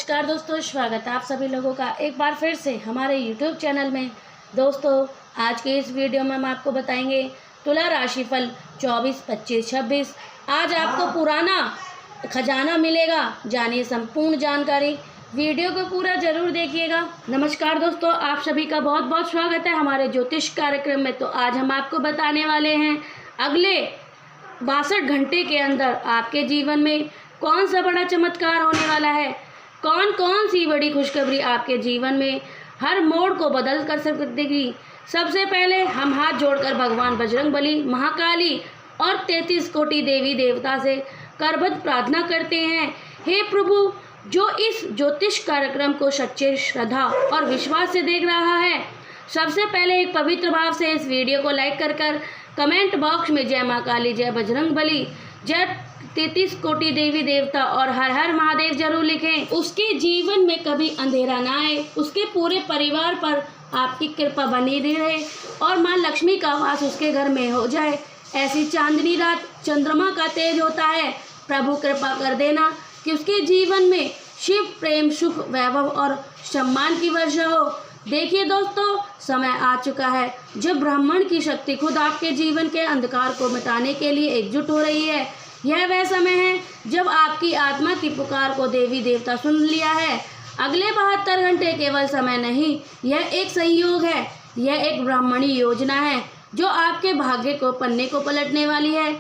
नमस्कार दोस्तों, स्वागत है आप सभी लोगों का एक बार फिर से हमारे YouTube चैनल में। दोस्तों, आज के इस वीडियो में हम आपको बताएंगे तुला राशिफल 24, 25, 26। आज आपको पुराना खजाना मिलेगा। जानिए संपूर्ण जानकारी, वीडियो को पूरा जरूर देखिएगा। नमस्कार दोस्तों, आप सभी का बहुत बहुत स्वागत है हमारे ज्योतिष कार्यक्रम में। तो आज हम आपको बताने वाले हैं अगले 62 घंटे के अंदर आपके जीवन में कौन सा बड़ा चमत्कार होने वाला है, कौन कौन सी बड़ी खुशखबरी आपके जीवन में हर मोड़ को बदल कर सकेगी। सबसे पहले हम हाथ जोड़कर भगवान बजरंगबली, महाकाली और 33 कोटि देवी देवता से करबद्ध प्रार्थना करते हैं। हे प्रभु, जो इस ज्योतिष कार्यक्रम को सच्चे श्रद्धा और विश्वास से देख रहा है, सबसे पहले एक पवित्र भाव से इस वीडियो को लाइक कर कमेंट बॉक्स में जय माँ काली, जय बजरंगबली, जय 33 कोटि देवी देवता और हर हर महादेव जरूर लिखें। उसके जीवन में कभी अंधेरा ना आए, उसके पूरे परिवार पर आपकी कृपा बनी रहे और माँ लक्ष्मी का वास उसके घर में हो जाए। ऐसी चांदनी रात चंद्रमा का तेज होता है। प्रभु कृपा कर देना कि उसके जीवन में शिव प्रेम, सुख, वैभव और सम्मान की वर्षा हो। देखिए दोस्तों, समय आ चुका है जब ब्राह्मण की शक्ति खुद आपके जीवन के अंधकार को मिटाने के लिए एकजुट हो रही है। यह वह समय है जब आपकी आत्मा की पुकार को देवी देवता सुन लिया है। अगले 72 घंटे केवल समय नहीं, यह एक संयोग है, यह एक ब्राह्मणी योजना है जो आपके भाग्य को पन्ने को पलटने वाली है।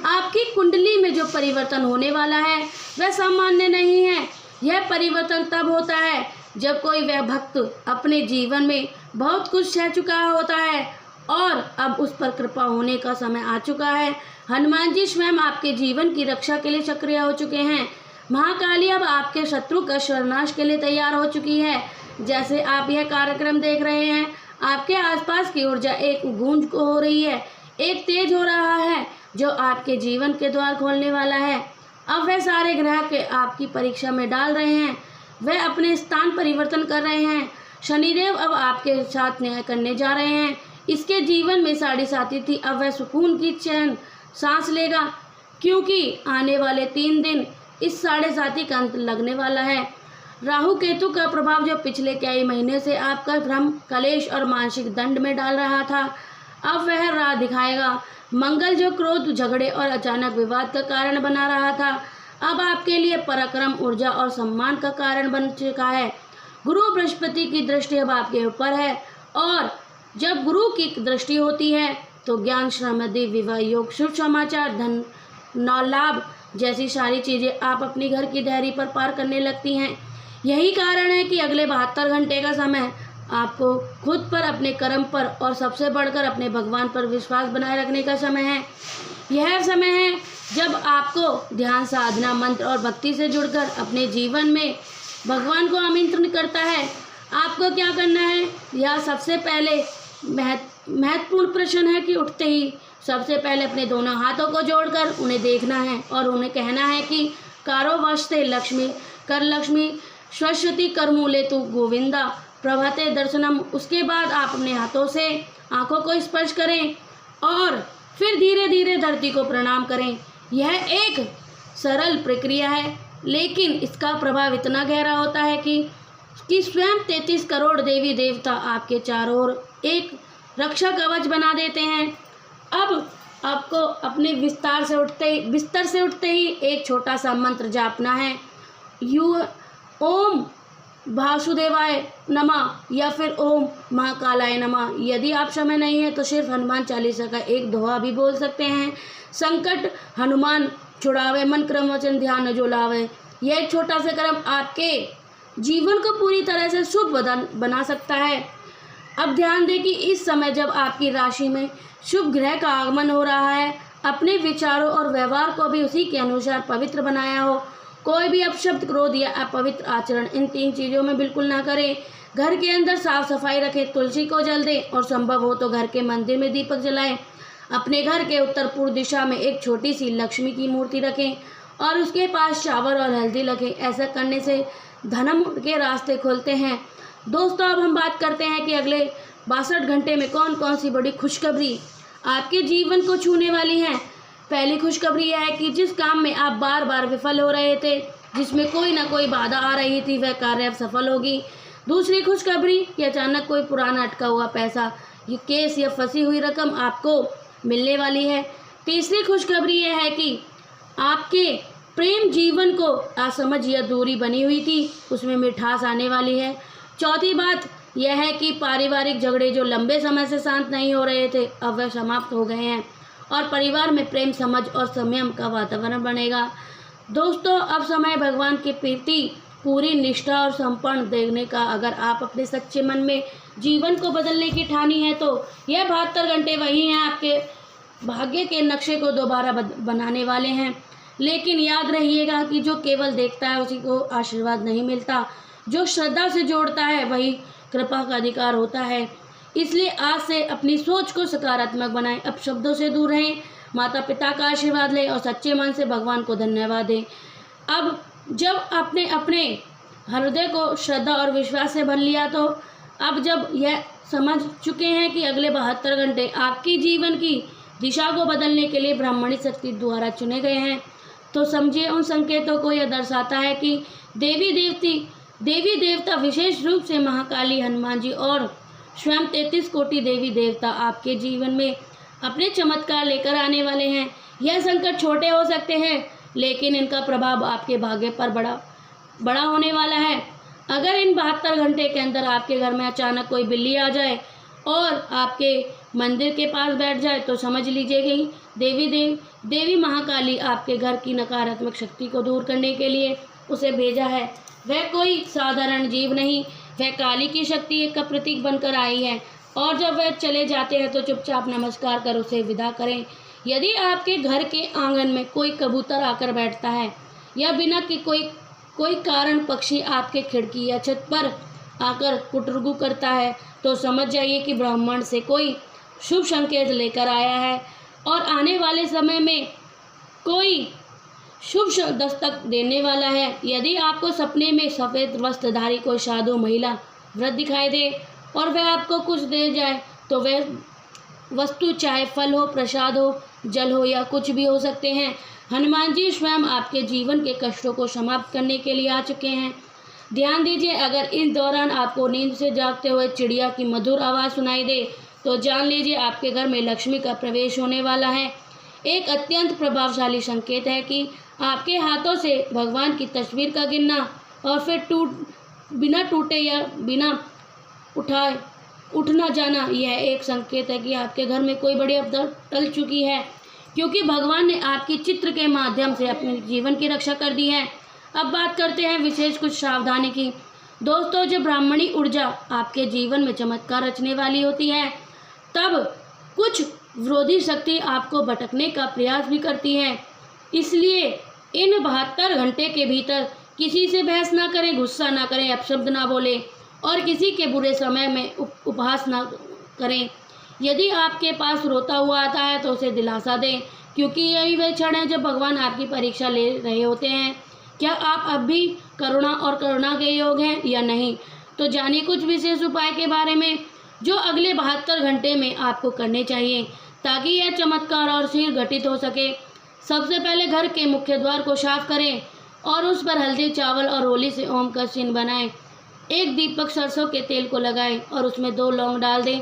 आपकी कुंडली में जो परिवर्तन होने वाला है वह सामान्य नहीं है। यह परिवर्तन तब होता है जब कोई वह भक्त अपने जीवन में बहुत कुछ सह चुका होता है और अब उस पर कृपा होने का समय आ चुका है। हनुमान जी स्वयं आपके जीवन की रक्षा के लिए सक्रिय हो चुके हैं। महाकाली अब आपके शत्रु का सर्वनाश के लिए तैयार हो चुकी है। जैसे आप यह कार्यक्रम देख रहे हैं, आपके आसपास की ऊर्जा एक गूंज को हो रही है, एक तेज हो रहा है जो आपके जीवन के द्वार खोलने वाला है। अब वह सारे ग्रह के आपकी परीक्षा में डाल रहे हैं, वह अपने स्थान परिवर्तन कर रहे हैं। शनिदेव अब आपके साथ न्याय करने जा रहे हैं। इसके जीवन में साढ़े साथी थी, अब वह सुकून की चैन सांस लेगा, क्योंकि आने वाले 3 दिन इस साढ़े साथी का अंत लगने वाला है। राहु केतु का प्रभाव जो पिछले कई महीने से आपका भ्रम, कलेश और मानसिक दंड में डाल रहा था, अब वह राह दिखाएगा। मंगल जो क्रोध, झगड़े और अचानक विवाद का कारण बना रहा था, अब आपके लिए पराक्रम, ऊर्जा और सम्मान का कारण बन चुका है। गुरु बृहस्पति की दृष्टि अब आपके ऊपर है और जब गुरु की दृष्टि होती है तो ज्ञान, समृद्धि, विवाह योग, शुभ समाचार, धन, नौ लाभ जैसी सारी चीज़ें आप अपनी घर की धैर्य पर पार करने लगती हैं। यही कारण है कि अगले 72 घंटे का समय आपको खुद पर, अपने कर्म पर और सबसे बढ़कर अपने भगवान पर विश्वास बनाए रखने का समय है। यह समय है जब आपको ध्यान, साधना, मंत्र और भक्ति से जुड़कर अपने जीवन में भगवान को आमंत्रण करता है। आपको क्या करना है, यह सबसे पहले महत्वपूर्ण प्रश्न है कि उठते ही सबसे पहले अपने दोनों हाथों को जोड़कर उन्हें देखना है और उन्हें कहना है कि कारो वशते लक्ष्मी कर लक्ष्मी सरस्वती कर मूले तू गोविंदा प्रभाते दर्शनम। उसके बाद आप अपने हाथों से आंखों को स्पर्श करें और फिर धीरे धीरे धरती को प्रणाम करें। यह एक सरल प्रक्रिया है, लेकिन इसका प्रभाव इतना गहरा होता है कि स्वयं 33 करोड़ देवी देवता आपके चारों ओर एक रक्षा कवच बना देते हैं। अब आपको अपने बिस्तर से उठते ही एक छोटा सा मंत्र जापना है, ओम वासुदेवाय नमः या फिर ओम महाकालाय नमः। यदि आप समय नहीं है तो सिर्फ हनुमान चालीसा का एक दोहा भी बोल सकते हैं। संकट हनुमान छुड़ावे, मन क्रम वचन ध्यान जो लावे। यह एक छोटा सा कर्म आपके जीवन को पूरी तरह से शुभ बना सकता है। अब ध्यान दें कि इस समय जब आपकी राशि में शुभ ग्रह का आगमन हो रहा है, अपने विचारों और व्यवहार को भी उसी के अनुसार पवित्र बनाया हो। कोई भी अपशब्द, क्रोध या अपवित्र आचरण, इन 3 चीज़ों में बिल्कुल ना करें। घर के अंदर साफ सफाई रखें, तुलसी को जल दें और संभव हो तो घर के मंदिर में दीपक जलाएं। अपने घर के उत्तर पूर्व दिशा में एक छोटी सी लक्ष्मी की मूर्ति रखें और उसके पास चावल और हल्दी रखें। ऐसा करने से धनम के रास्ते खुलते हैं। दोस्तों, अब हम बात करते हैं कि अगले 62 घंटे में कौन कौन सी बड़ी खुशखबरी आपके जीवन को छूने वाली हैं। पहली खुशखबरी यह है कि जिस काम में आप बार बार विफल हो रहे थे, जिसमें कोई ना कोई बाधा आ रही थी, वह कार्य अब सफल होगी। दूसरी खुशखबरी कि अचानक कोई पुराना अटका हुआ पैसा, ये केस या फंसी हुई रकम आपको मिलने वाली है। तीसरी खुशखबरी यह है कि आपके प्रेम जीवन को असमझ या दूरी बनी हुई थी, उसमें मिठास आने वाली है। चौथी बात यह है कि पारिवारिक झगड़े जो लंबे समय से शांत नहीं हो रहे थे, अब वह समाप्त हो गए हैं और परिवार में प्रेम, समझ और संयम का वातावरण बनेगा। दोस्तों, अब समय भगवान के प्रति पूरी निष्ठा और समर्पण देने का। अगर आप अपने सच्चे मन में जीवन को बदलने की ठानी है तो यह 72 घंटे वही हैं, आपके भाग्य के नक्शे को दोबारा बनाने वाले हैं। लेकिन याद रहिएगा कि जो केवल देखता है उसी को आशीर्वाद नहीं मिलता, जो श्रद्धा से जोड़ता है वही कृपा का अधिकार होता है। इसलिए आज से अपनी सोच को सकारात्मक बनाएं, अपशब्दों से दूर रहें, माता पिता का आशीर्वाद लें और सच्चे मन से भगवान को धन्यवाद दें। अब जब आपने अपने हृदय को श्रद्धा और विश्वास से भर लिया, तो अब जब यह समझ चुके हैं कि अगले 72 घंटे आपकी जीवन की दिशा को बदलने के लिए ब्राह्मणी शक्ति द्वारा चुने गए हैं, तो समझिए उन संकेतों को यह दर्शाता है कि देवी देवता विशेष रूप से महाकाली, हनुमान जी और स्वयं 33 कोटि देवी देवता आपके जीवन में अपने चमत्कार लेकर आने वाले हैं। यह संकट छोटे हो सकते हैं, लेकिन इनका प्रभाव आपके भाग्य पर बड़ा होने वाला है। अगर इन 72 घंटे के अंदर आपके घर में अचानक कोई बिल्ली आ जाए और आपके मंदिर के पास बैठ जाए, तो समझ लीजिए कि देवी महाकाली आपके घर की नकारात्मक शक्ति को दूर करने के लिए उसे भेजा है। वह कोई साधारण जीव नहीं, वह काली की शक्ति का प्रतीक बनकर आई है और जब वह चले जाते हैं तो चुपचाप नमस्कार कर उसे विदा करें। यदि आपके घर के आंगन में कोई कबूतर आकर बैठता है या बिना कि कोई कारण पक्षी आपके खिड़की या छत पर आकर कुटरुगु करता है, तो समझ जाइए कि ब्राह्मण से कोई शुभ संकेत लेकर आया है और आने वाले समय में कोई शुभ दस्तक देने वाला है। यदि आपको सपने में सफ़ेद वस्त्रधारी कोई साधु महिला व्रत दिखाई दे और वह आपको कुछ दे जाए, तो वह वस्तु चाहे फल हो, प्रसाद हो, जल हो या कुछ भी हो सकते हैं। हनुमान जी स्वयं आपके जीवन के कष्टों को समाप्त करने के लिए आ चुके हैं। ध्यान दीजिए, अगर इस दौरान आपको नींद से जागते हुए चिड़िया की मधुर आवाज़ सुनाई दे, तो जान लीजिए आपके घर में लक्ष्मी का प्रवेश होने वाला है। एक अत्यंत प्रभावशाली संकेत है कि आपके हाथों से भगवान की तस्वीर का गिरना और फिर बिना टूटे या बिना उठाए उठना जाना, यह एक संकेत है कि आपके घर में कोई बड़ी आपदा टल चुकी है, क्योंकि भगवान ने आपकी चित्र के माध्यम से अपने जीवन की रक्षा कर दी है। अब बात करते हैं विशेष कुछ सावधानी की। दोस्तों, जब ब्राह्मणी ऊर्जा आपके जीवन में चमत्कार रचने वाली होती है, तब कुछ विरोधी शक्ति आपको भटकने का प्रयास भी करती है। इसलिए इन 72 घंटे के भीतर किसी से बहस ना करें, गुस्सा ना करें, अपशब्द ना बोलें और किसी के बुरे समय में उपहास ना करें। यदि आपके पास रोता हुआ आता है तो उसे दिलासा दें, क्योंकि यही वह क्षण है जब भगवान आपकी परीक्षा ले रहे होते हैं। क्या आप अब भी करुणा के योग हैं या नहीं? तो जानिए कुछ विशेष उपाय के बारे में जो अगले 72 घंटे में आपको करने चाहिए ताकि यह चमत्कार और शीघ्र घटित हो सके। सबसे पहले घर के मुख्य द्वार को साफ करें और उस पर हल्दी, चावल और होली से ओम का चिन्ह बनाएं। एक दीपक सरसों के तेल को लगाएं और उसमें 2 लौंग डाल दें।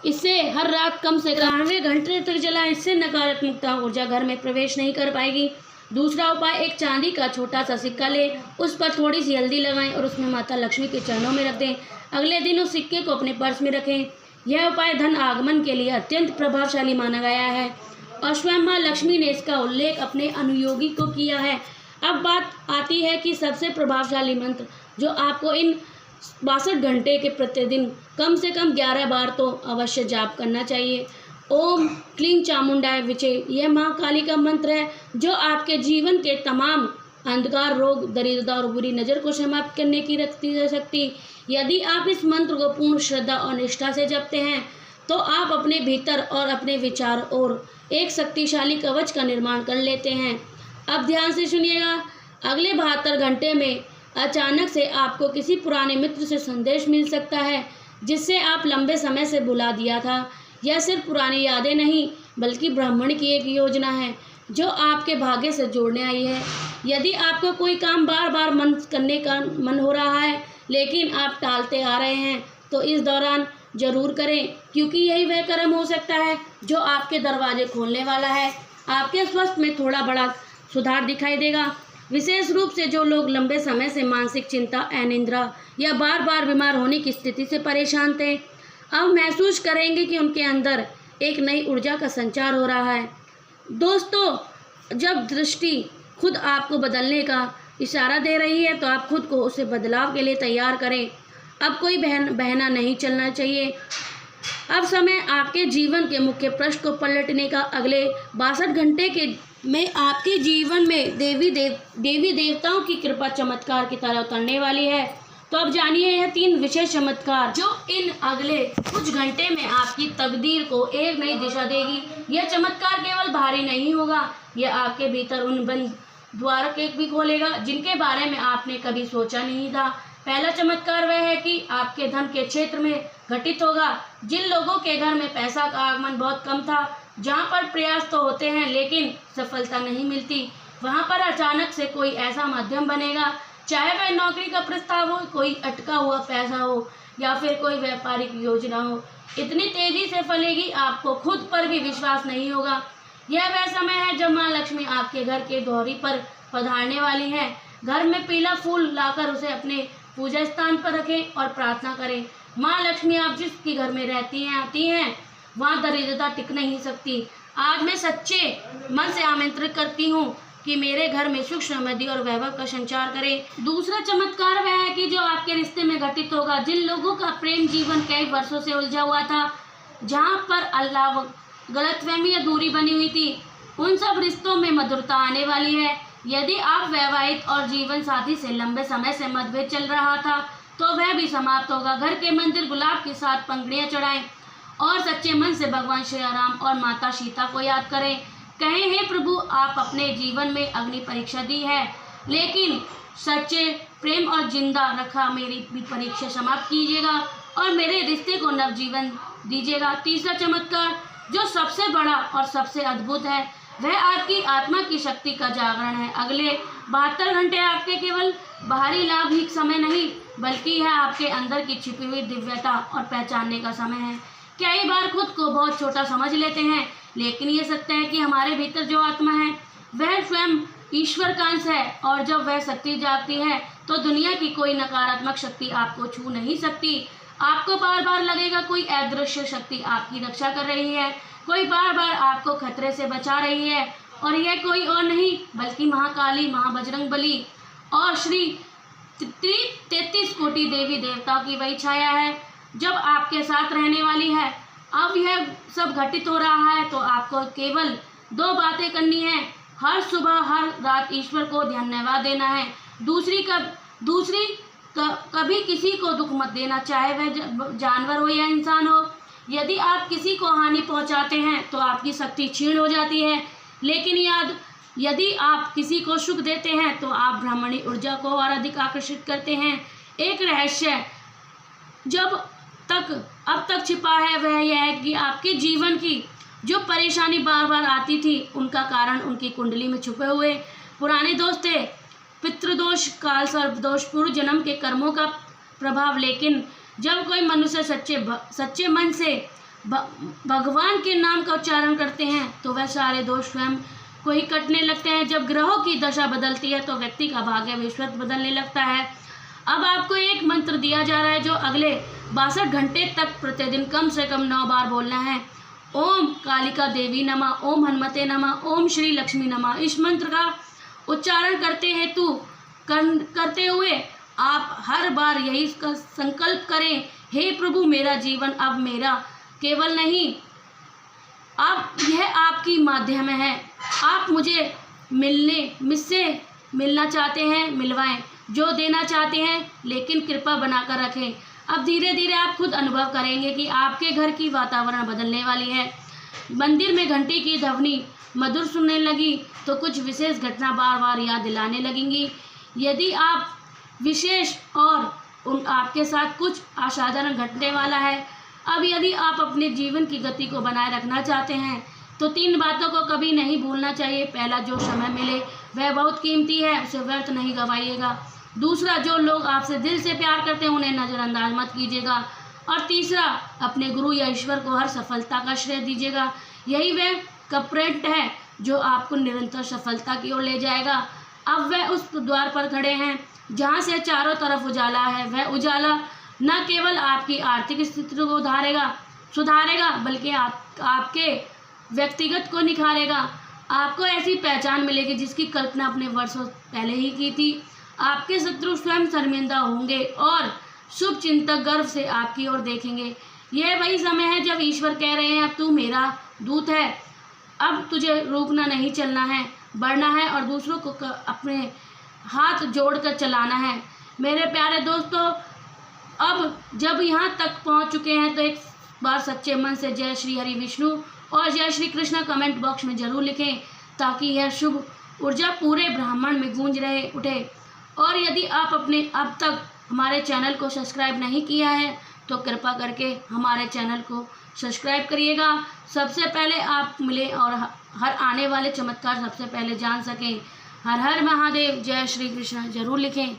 इससे हर रात कम से कम 92 घंटे तक जलाएं। इससे नकारात्मकता ऊर्जा घर में प्रवेश नहीं कर पाएगी। दूसरा उपाय, एक चांदी का छोटा सा सिक्का लें, उस पर थोड़ी सी हल्दी लगाएं और उसमें माता लक्ष्मी के चरणों में रख दें। अगले दिन उस सिक्के को अपने पर्स में रखें। यह उपाय धन आगमन के लिए अत्यंत प्रभावशाली माना गया है और स्वयं माँ लक्ष्मी ने इसका उल्लेख अपने अनुयोगी को किया है। अब बात आती है कि सबसे प्रभावशाली मंत्र जो आपको इन 62 घंटे के प्रतिदिन कम से कम 11 बार तो अवश्य जाप करना चाहिए। ओम क्लीं चामुंडाय विचे, यह माँ काली का मंत्र है जो आपके जीवन के तमाम अंधकार, रोग, दरिद्रता और बुरी नज़र को समाप्त करने की रखती है शक्ति। यदि आप इस मंत्र को पूर्ण श्रद्धा और निष्ठा से जपते हैं तो आप अपने भीतर और अपने विचार और एक शक्तिशाली कवच का निर्माण कर लेते हैं। अब ध्यान से सुनिएगा, अगले 72 घंटे में अचानक से आपको किसी पुराने मित्र से संदेश मिल सकता है जिससे आप लंबे समय से भुला दिया था। यह सिर्फ पुरानी यादें नहीं बल्कि ब्राह्मण की एक योजना है जो आपके भाग्य से जोड़ने आई है। यदि आपको कोई काम बार बार मन करने का मन हो रहा है लेकिन आप टालते आ रहे हैं तो इस दौरान ज़रूर करें, क्योंकि यही वह कर्म हो सकता है जो आपके दरवाजे खोलने वाला है। आपके स्वास्थ्य में थोड़ा बड़ा सुधार दिखाई देगा। विशेष रूप से जो लोग लंबे समय से मानसिक चिंता, अनिद्रा या बार बार बीमार होने की स्थिति से परेशान थे, अब महसूस करेंगे कि उनके अंदर एक नई ऊर्जा का संचार हो रहा है। दोस्तों, जब दृष्टि खुद आपको बदलने का इशारा दे रही है तो आप खुद को उसे बदलाव के लिए तैयार करें। अब कोई बहना नहीं चलना चाहिए। अब समय आपके जीवन के मुख्य पृष्ठ को पलटने का। अगले 62 घंटे के में आपके जीवन में देवी देवताओं की कृपा चमत्कार की तरह उतरने वाली है। तो अब जानिए यह 3 विशेष चमत्कार जो इन अगले कुछ घंटे में आपकी तकदीर को एक नई दिशा देगी। यह चमत्कार केवल बाहरी नहीं होगा, यह आपके भीतर उन बंद द्वार के भी खोलेगा जिनके बारे में आपने कभी सोचा नहीं था। पहला चमत्कार वह है कि आपके धन के क्षेत्र में घटित होगा। जिन लोगों के घर में पैसा का आगमन बहुत कम था, जहां पर प्रयास तो होते हैं लेकिन सफलता नहीं मिलती, वहां पर अचानक से कोई ऐसा माध्यम बनेगा, चाहे वह नौकरी का प्रस्ताव हो, कोई अटका हुआ पैसा हो या फिर कोई व्यापारिक योजना हो, इतनी तेजी से फलेगी आपको खुद पर भी विश्वास नहीं होगा। यह वह समय है जब माँ लक्ष्मी आपके घर के द्वारी पर पधारने वाली हैं। घर में पीला फूल लाकर उसे अपने पूजा स्थान पर रखें और प्रार्थना करें। माँ लक्ष्मी आप जिसके घर में रहती हैं आती हैं, वहाँ दरिद्रता टिक नहीं सकती। आज मैं सच्चे मन से आमंत्रित करती हूँ कि मेरे घर में सुख समृद्धि और वैभव का संचार करें। दूसरा चमत्कार वह है कि जो आपके रिश्ते में घटित होगा। जिन लोगों का प्रेम जीवन कई वर्षों से उलझा हुआ था, जहाँ पर अल्लाह गलतफहमी या दूरी बनी हुई थी, उन सब रिश्तों में मधुरता आने वाली है। यदि आप वैवाहिक और जीवन साथी से लंबे समय से मतभेद चल रहा था तो वह भी समाप्त होगा। घर के मंदिर गुलाब के साथ पंखुड़ियाँ चढ़ाएं और सच्चे मन से भगवान श्री राम और माता सीता को याद करें। कहें, हे प्रभु, आप अपने जीवन में अग्नि परीक्षा दी है, लेकिन सच्चे प्रेम और जिंदा रखा मेरी भी परीक्षा समाप्त कीजिएगा और मेरे रिश्ते को नवजीवन दीजिएगा। तीसरा चमत्कार जो सबसे बड़ा और सबसे अद्भुत है वह आपकी आत्मा की शक्ति का जागरण है। अगले 72 घंटे आपके केवल बाहरी लाभ ही समय नहीं, बल्कि यह आपके अंदर की छिपी हुई दिव्यता और पहचानने का समय है। कई बार खुद को बहुत छोटा समझ लेते हैं, लेकिन ये सत्य है कि हमारे भीतर जो आत्मा है वह स्वयं ईश्वर का अंश है, और जब वह शक्ति जागती है तो दुनिया की कोई नकारात्मक शक्ति आपको छू नहीं सकती। आपको बार बार लगेगा कोई अदृश्य शक्ति आपकी रक्षा कर रही है, कोई बार बार आपको खतरे से बचा रही है, और यह कोई और नहीं बल्कि महाकाली, महाबजरंगबली और श्री 33 कोटि देवी देवताओं की वही छाया है जब आपके साथ रहने वाली है। अब यह सब घटित हो रहा है तो आपको केवल 2 बातें करनी है। हर सुबह हर रात ईश्वर को धन्यवाद देना है। दूसरी कभी किसी को दुख मत देना, चाहे वह जानवर हो या इंसान हो। यदि आप किसी को हानि पहुंचाते हैं तो आपकी शक्ति क्षीण हो जाती है, लेकिन यदि आप किसी को सुख देते हैं तो आप ब्राह्मणी ऊर्जा को और अधिक आकर्षित करते हैं। एक रहस्य अब तक छिपा है वह यह है कि आपके जीवन की जो परेशानी बार बार आती थी उनका कारण उनकी कुंडली में छुपे हुए पुराने दोष थे, पितृदोष, काल सर्प दोष, पूर्व जन्म के कर्मों का प्रभाव। लेकिन जब कोई मनुष्य सच्चे मन से भगवान के नाम का उच्चारण करते हैं तो वह सारे दोष स्वयं को ही कटने लगते हैं। जब ग्रहों की दशा बदलती है तो व्यक्ति का भाग्य विश्वत बदलने लगता है। अब आपको एक मंत्र दिया जा रहा है जो अगले 62 घंटे तक प्रतिदिन कम से कम 9 बार बोलना है। ओम कालिका देवी नमः, ओम हनुमते नमः, ओम श्री लक्ष्मी नमः। इस मंत्र का उच्चारण करते हुए आप हर बार यही संकल्प करें, हे प्रभु, मेरा जीवन अब मेरा केवल नहीं, अब यह आपकी माध्यम है। आप मुझसे मिलना चाहते हैं, मिलवाएं, जो देना चाहते हैं लेकिन कृपा बनाकर रखें। अब धीरे धीरे आप खुद अनुभव करेंगे कि आपके घर की वातावरण बदलने वाली है। मंदिर में घंटी की ध्वनि मधुर सुनने लगी तो कुछ विशेष घटना बार बार याद दिलाने लगेंगी। यदि आप विशेष और आपके साथ कुछ असाधारण घटने वाला है। अब यदि आप अपने जीवन की गति को बनाए रखना चाहते हैं तो 3 बातों को कभी नहीं भूलना चाहिए। पहला, जो समय मिले वह बहुत कीमती है, उसे व्यर्थ नहीं गवाइएगा। दूसरा, जो लोग आपसे दिल से प्यार करते हैं उन्हें नज़रअंदाज मत कीजिएगा। और तीसरा, अपने गुरु या ईश्वर को हर सफलता का श्रेय दीजिएगा। यही वह कपरेंट है जो आपको निरंतर सफलता की ओर ले जाएगा। अब वह उस द्वार पर खड़े हैं जहाँ से चारों तरफ उजाला है। वह उजाला न केवल आपकी आर्थिक स्थिति को सुधारेगा बल्कि आपके व्यक्तिगत को निखारेगा। आपको ऐसी पहचान मिलेगी जिसकी कल्पना अपने वर्षों पहले ही की थी। आपके शत्रु स्वयं शर्मिंदा होंगे और शुभ चिंतक गर्व से आपकी ओर देखेंगे। यह वही समय है जब ईश्वर कह रहे हैं, अब तू मेरा दूत है, अब तुझे रुकना नहीं, चलना है, बढ़ना है और दूसरों को अपने हाथ जोड़कर चलाना है। मेरे प्यारे दोस्तों, अब जब यहाँ तक पहुँच चुके हैं तो एक बार सच्चे मन से जय श्री हरि विष्णु और जय श्री कृष्ण कमेंट बॉक्स में ज़रूर लिखें, ताकि यह शुभ ऊर्जा पूरे ब्रह्मांड में गूंज उठे। और यदि आप अपने अब तक हमारे चैनल को सब्सक्राइब नहीं किया है तो कृपा करके हमारे चैनल को सब्सक्राइब करिएगा, सबसे पहले आप मिले और हर आने वाले चमत्कार सबसे पहले जान सकें। हर हर महादेव, जय श्री कृष्ण ज़रूर लिखें।